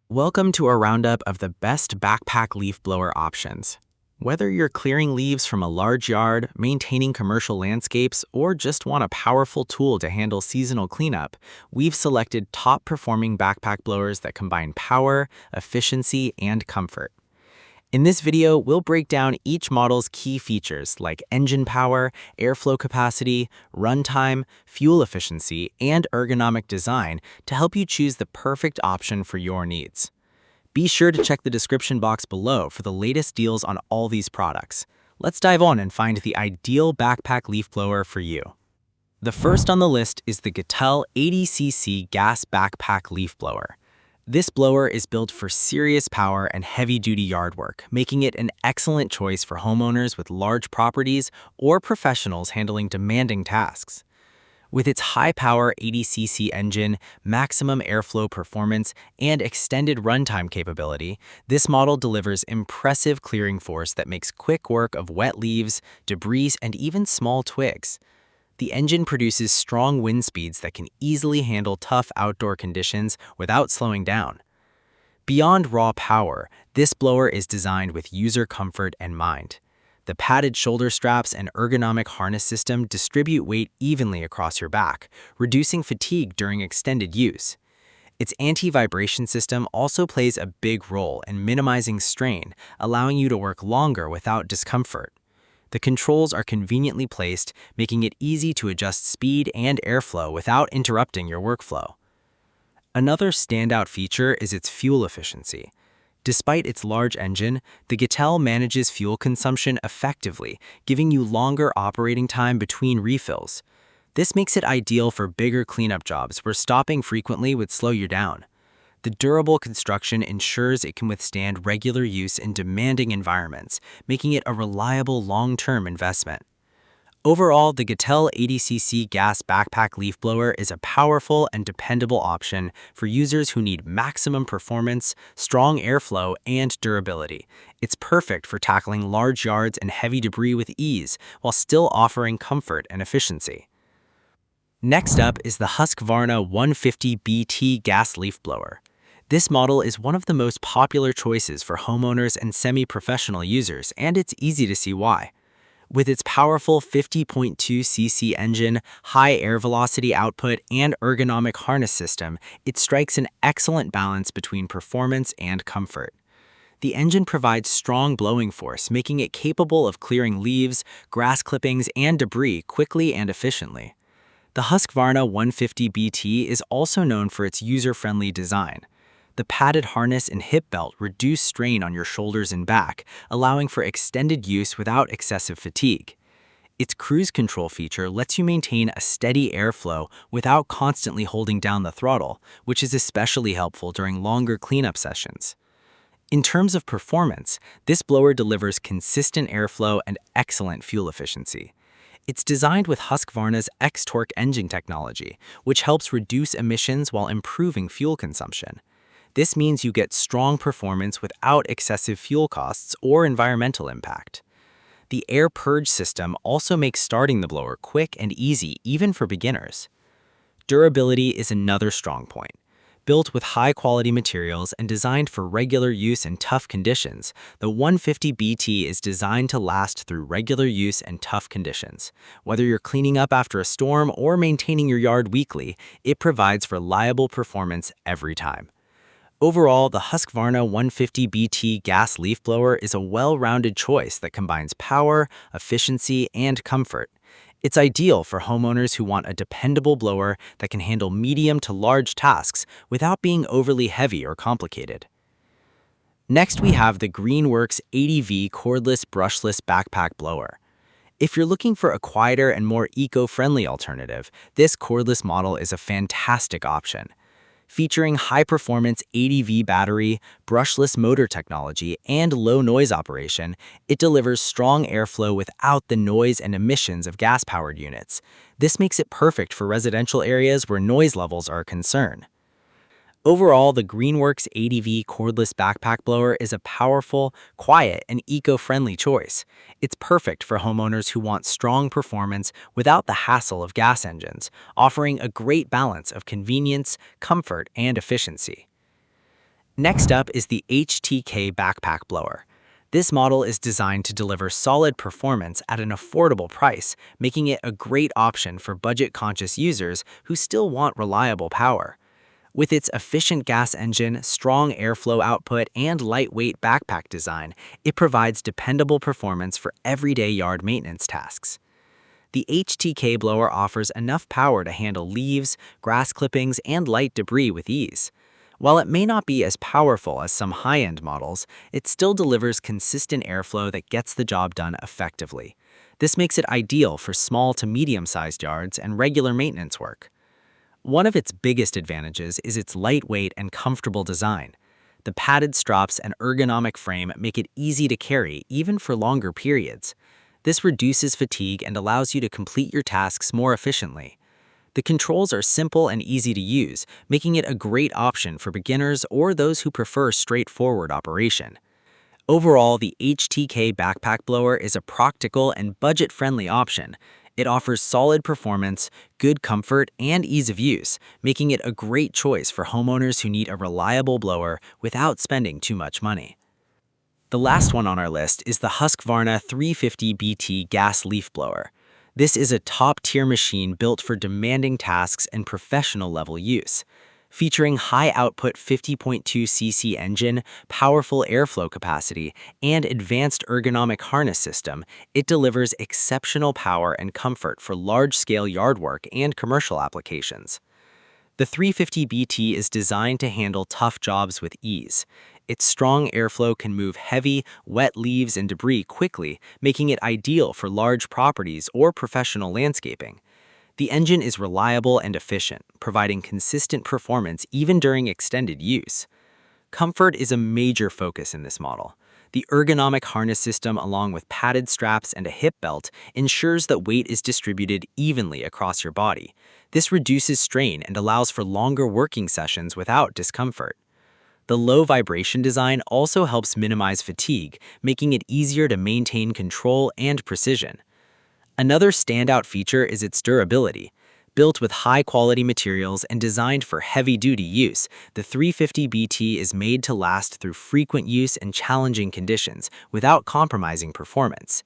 Welcome to a roundup of the best backpack leaf blower options. Whether you're clearing leaves from a large yard, maintaining commercial landscapes, or just want a powerful tool to handle seasonal cleanup, we've selected top-performing backpack blowers that combine power, efficiency, and comfort. In this video, we'll break down each model's key features like engine power, airflow capacity, runtime, fuel efficiency, and ergonomic design to help you choose the perfect option for your needs. Be sure to check the description box below for the latest deals on all these products. Let's dive on and find the ideal backpack leaf blower for you. The first on the list is the Gtel 80cc gas backpack leaf blower. This blower is built for serious power and heavy-duty yard work, making it an excellent choice for homeowners with large properties or professionals handling demanding tasks. With its high-power 80cc engine, maximum airflow performance, and extended runtime capability, this model delivers impressive clearing force that makes quick work of wet leaves, debris, and even small twigs. The engine produces strong wind speeds that can easily handle tough outdoor conditions without slowing down. Beyond raw power, this blower is designed with user comfort in mind. The padded shoulder straps and ergonomic harness system distribute weight evenly across your back, reducing fatigue during extended use. Its anti-vibration system also plays a big role in minimizing strain, allowing you to work longer without discomfort. The controls are conveniently placed, making it easy to adjust speed and airflow without interrupting your workflow. Another standout feature is its fuel efficiency. Despite its large engine, the Gtel manages fuel consumption effectively, giving you longer operating time between refills. This makes it ideal for bigger cleanup jobs where stopping frequently would slow you down. The durable construction ensures it can withstand regular use in demanding environments, making it a reliable long-term investment. Overall, the Gtel 80cc gas backpack leaf blower is a powerful and dependable option for users who need maximum performance, strong airflow, and durability. It's perfect for tackling large yards and heavy debris with ease, while still offering comfort and efficiency. Next up is the Husqvarna 150BT gas leaf blower. This model is one of the most popular choices for homeowners and semi-professional users, and it's easy to see why. With its powerful 50.2cc engine, high air velocity output, and ergonomic harness system, it strikes an excellent balance between performance and comfort. The engine provides strong blowing force, making it capable of clearing leaves, grass clippings, and debris quickly and efficiently. The Husqvarna 150BT is also known for its user-friendly design. The padded harness and hip belt reduce strain on your shoulders and back, allowing for extended use without excessive fatigue. Its cruise control feature lets you maintain a steady airflow without constantly holding down the throttle, which is especially helpful during longer cleanup sessions. In terms of performance, this blower delivers consistent airflow and excellent fuel efficiency. It's designed with Husqvarna's X-Torque engine technology, which helps reduce emissions while improving fuel consumption. This means you get strong performance without excessive fuel costs or environmental impact. The air purge system also makes starting the blower quick and easy even for beginners. Durability is another strong point. Built with high-quality materials and designed for regular use in tough conditions, the 150BT is designed to last through regular use and tough conditions. Whether you're cleaning up after a storm or maintaining your yard weekly, it provides reliable performance every time. Overall, the Husqvarna 150BT gas leaf blower is a well-rounded choice that combines power, efficiency, and comfort. It's ideal for homeowners who want a dependable blower that can handle medium to large tasks without being overly heavy or complicated. Next, we have the Greenworks 80V cordless brushless backpack blower. If you're looking for a quieter and more eco-friendly alternative, this cordless model is a fantastic option. Featuring high-performance 80V battery, brushless motor technology, and low noise operation, it delivers strong airflow without the noise and emissions of gas-powered units. This makes it perfect for residential areas where noise levels are a concern. Overall, the Greenworks 80V cordless backpack blower is a powerful, quiet, and eco-friendly choice. It's perfect for homeowners who want strong performance without the hassle of gas engines, offering a great balance of convenience, comfort, and efficiency. Next up is the HTK backpack blower. This model is designed to deliver solid performance at an affordable price, making it a great option for budget-conscious users who still want reliable power. With its efficient gas engine, strong airflow output, and lightweight backpack design, it provides dependable performance for everyday yard maintenance tasks. The HTK blower offers enough power to handle leaves, grass clippings, and light debris with ease. While it may not be as powerful as some high-end models, it still delivers consistent airflow that gets the job done effectively. This makes it ideal for small to medium-sized yards and regular maintenance work. One of its biggest advantages is its lightweight and comfortable design. The padded straps and ergonomic frame make it easy to carry even for longer periods. This reduces fatigue and allows you to complete your tasks more efficiently. The controls are simple and easy to use, making it a great option for beginners or those who prefer straightforward operation. Overall, the HTK backpack blower is a practical and budget-friendly option. It offers solid performance, good comfort, and ease of use, making it a great choice for homeowners who need a reliable blower without spending too much money. The last one on our list is the Husqvarna 350BT gas leaf blower. This is a top-tier machine built for demanding tasks and professional-level use. Featuring high-output 50.2cc engine, powerful airflow capacity, and advanced ergonomic harness system, it delivers exceptional power and comfort for large-scale yard work and commercial applications. The 350BT is designed to handle tough jobs with ease. Its strong airflow can move heavy, wet leaves and debris quickly, making it ideal for large properties or professional landscaping. The engine is reliable and efficient, providing consistent performance even during extended use. Comfort is a major focus in this model. The ergonomic harness system, along with padded straps and a hip belt, ensures that weight is distributed evenly across your body. This reduces strain and allows for longer working sessions without discomfort. The low vibration design also helps minimize fatigue, making it easier to maintain control and precision. Another standout feature is its durability. Built with high-quality materials and designed for heavy-duty use, the 350BT is made to last through frequent use and challenging conditions without compromising performance.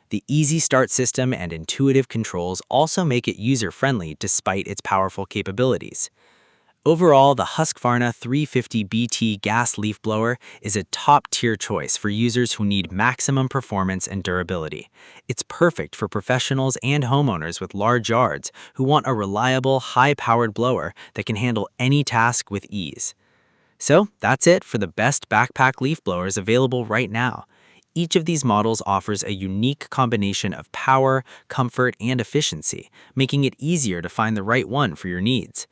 The easy start system and intuitive controls also make it user-friendly despite its powerful capabilities. Overall, the Husqvarna 350BT gas leaf blower is a top-tier choice for users who need maximum performance and durability. It's perfect for professionals and homeowners with large yards who want a reliable, high-powered blower that can handle any task with ease. So, that's it for the best backpack leaf blowers available right now. Each of these models offers a unique combination of power, comfort, and efficiency, making it easier to find the right one for your needs.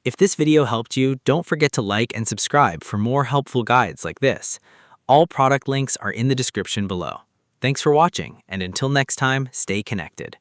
If this video helped you, don't forget to like and subscribe for more helpful guides like this. All product links are in the description below. Thanks for watching, and until next time, stay connected.